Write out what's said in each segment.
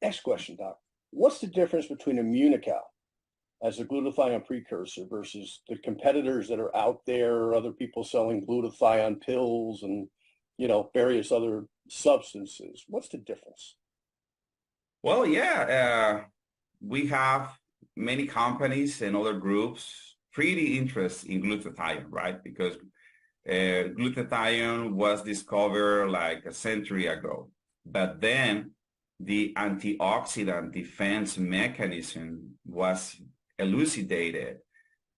Next question, Doc. What's the difference between Immunocal as a glutathione precursor versus the competitors that are out there, other people selling glutathione pills and, various other substances? What's the difference? Well, yeah, we have many companies and other groups pretty interested in glutathione, right? Because glutathione was discovered like a century ago. But then the antioxidant defense mechanism was elucidated.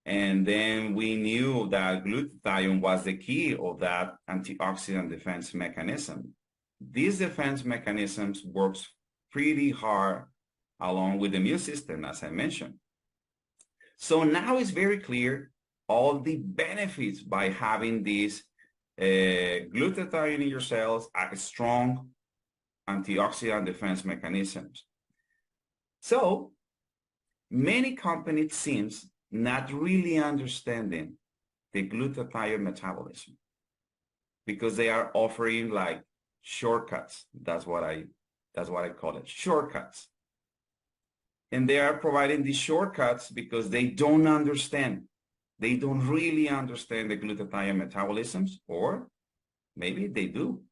And then we knew that glutathione was the key of that antioxidant defense mechanism. These defense mechanisms works pretty hard along with the immune system, as I mentioned. So now it's very clear all the benefits by having these glutathione in your cells are strong antioxidant defense mechanisms. So many companies seems not really understanding the glutathione metabolism because they are offering like shortcuts. That's what I call it, shortcuts. And they are providing these shortcuts because they don't understand. They don't really understand the glutathione metabolisms, or maybe they do,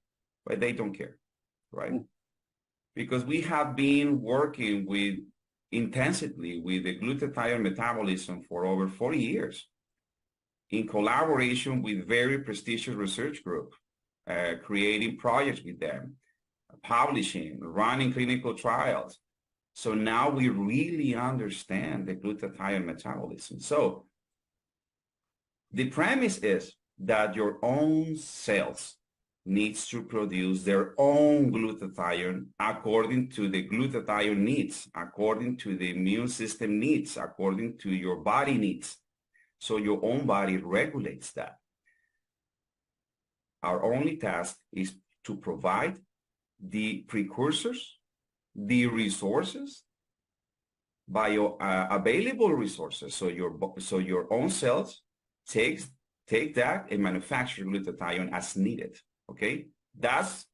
but they don't care, right? Because we have been working intensively with the glutathione metabolism for over 40 years in collaboration with very prestigious research group, creating projects with them, publishing, running clinical trials. So now we really understand the glutathione metabolism. So the premise is that your own cells needs to produce their own glutathione according to the glutathione needs, according to the immune system needs, according to your body needs. So your own body regulates that. Our only task is to provide the precursors, the resources, available resources. So your own cells take that and manufacture glutathione as needed. Okay, that's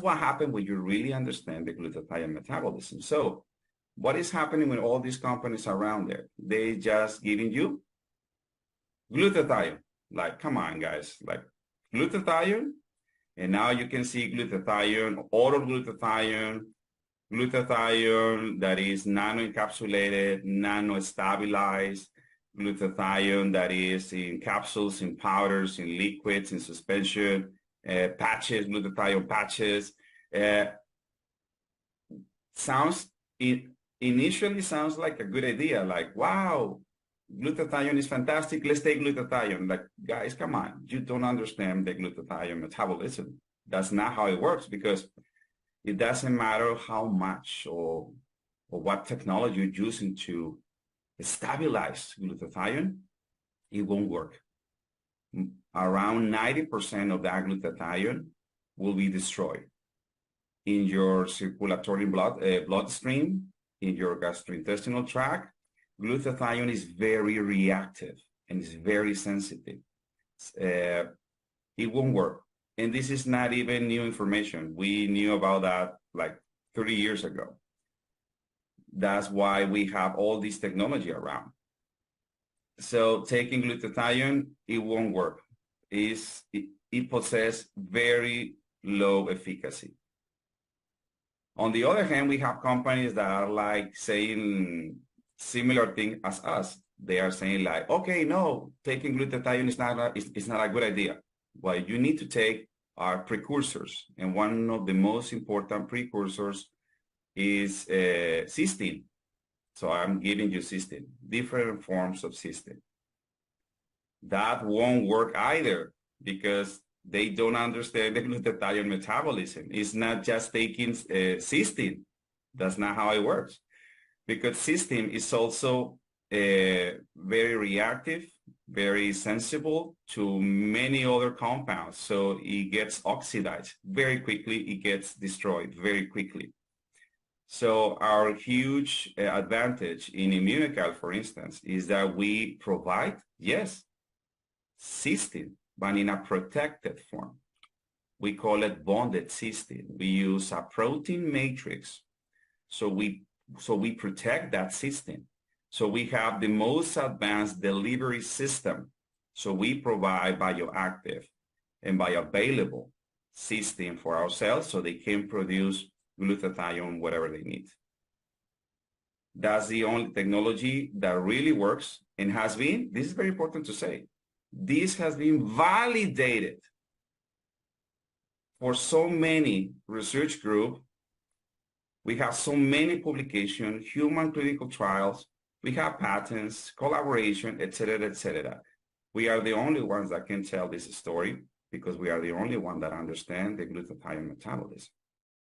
what happened when you really understand the glutathione metabolism. So what is happening with all these companies around there? They just giving you glutathione. Like, come on, guys, like glutathione. And now you can see glutathione, oral glutathione, glutathione that is nano-encapsulated, nano-stabilized, glutathione that is in capsules, in powders, in liquids, in suspension, patches, glutathione patches. Initially sounds like a good idea, like, wow, glutathione is fantastic, let's take glutathione. Like, guys, come on, you don't understand the glutathione metabolism. That's not how it works, because it doesn't matter how much or what technology you're using to stabilize glutathione, it won't work. Around 90% of that glutathione will be destroyed in your circulatory bloodstream, in your gastrointestinal tract. Glutathione is very reactive and is very sensitive. It won't work. And this is not even new information. We knew about that like 30 years ago. That's why we have all this technology around. So taking glutathione, it won't work. It possesses very low efficacy. On the other hand, we have companies that are like saying similar thing as us. They are saying like, okay, no, taking glutathione is not a good idea. What you need to take are precursors. And one of the most important precursors is cysteine. So I'm giving you cysteine, different forms of cysteine. That won't work either because they don't understand the glutathione metabolism. It's not just taking cysteine. That's not how it works. Because cysteine is also very reactive, very sensible to many other compounds. So it gets oxidized very quickly. It gets destroyed very quickly. So our huge advantage in Immunocal, for instance, is that we provide, yes, cysteine, but in a protected form. We call it bonded cysteine. We use a protein matrix. So we protect that cysteine. So we have the most advanced delivery system. So we provide bioactive and bioavailable cysteine for our cells so they can produce glutathione, whatever they need. That's the only technology that really works and has been, this is very important to say, this has been validated for so many research groups. We have so many publications, human clinical trials, we have patents, collaboration, et cetera, et cetera. We are the only ones that can tell this story because we are the only one that understand the glutathione metabolism.